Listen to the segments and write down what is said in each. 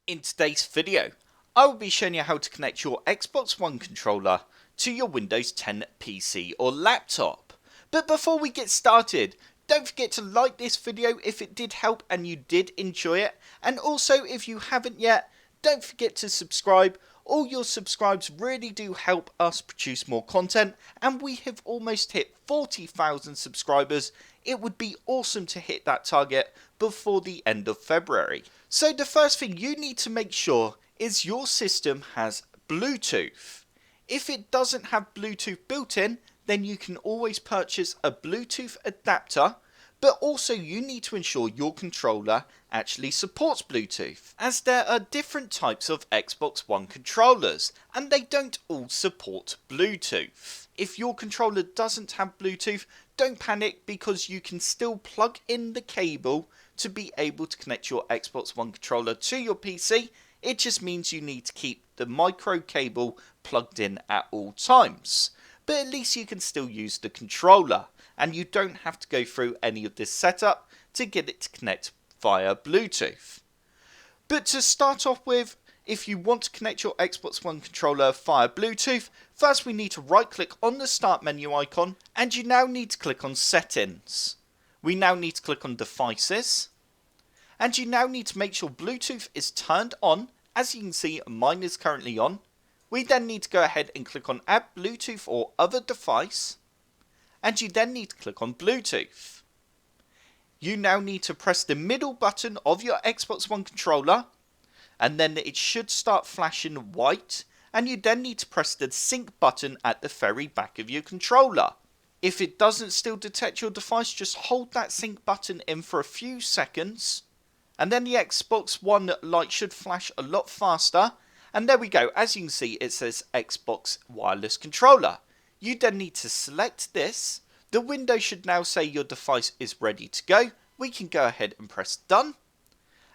In today's video, I will be showing you how to connect your Xbox One controller to your Windows 10 PC or laptop. But before we get started, don't forget to like this video if it did help and you did enjoy it. And also, if you haven't yet, don't forget to subscribe. All your subscribes really do help us produce more content, and we have almost hit 40,000 subscribers. It would be awesome to hit that target before the end of February. So the first thing you need to make sure is your system has Bluetooth. If it doesn't have Bluetooth built in, then you can always purchase a Bluetooth adapter, but also you need to ensure your controller actually supports Bluetooth, as there are different types of Xbox One controllers and they don't all support Bluetooth. If your controller doesn't have Bluetooth, don't panic, because you can still plug in the cable to be able to connect your Xbox One controller to your PC. It just means you need to keep the micro cable plugged in at all times. But at least you can still use the controller, and you don't have to go through any of this setup to get it to connect via Bluetooth. But to start off with, if you want to connect your Xbox One controller via Bluetooth, first we need to right click on the start menu icon, and you now need to click on settings. We now need to click on devices, and you now need to make sure Bluetooth is turned on. As you can see, mine is currently on. We then need to go ahead and click on add Bluetooth or other device, and you then need to click on Bluetooth. You now need to press the middle button of your Xbox One controller, and then it should start flashing white, and you then need to press the sync button at the very back of your controller. If it doesn't still detect your device, just hold that sync button in for a few seconds, and then the Xbox One light should flash a lot faster. And there we go, as you can see it says Xbox Wireless Controller. You then need to select this. The window should now say your device is ready to go. We can go ahead and press done.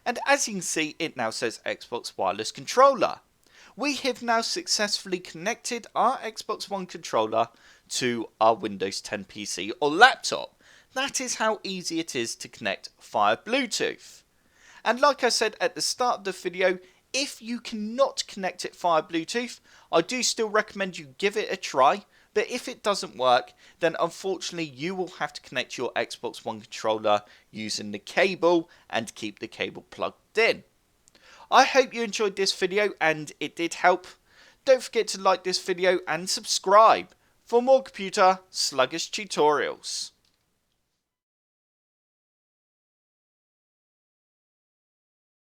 And as you can see, it now says Xbox Wireless Controller. We have now successfully connected our Xbox One controller to our Windows 10 PC or laptop. That is how easy it is to connect via Bluetooth. And like I said at the start of the video, if you cannot connect it via Bluetooth, I do still recommend you give it a try. But if it doesn't work, then unfortunately you will have to connect your Xbox One controller using the cable and keep the cable plugged in. I hope you enjoyed this video and it did help. Don't forget to like this video and subscribe for more computer sluggish tutorials.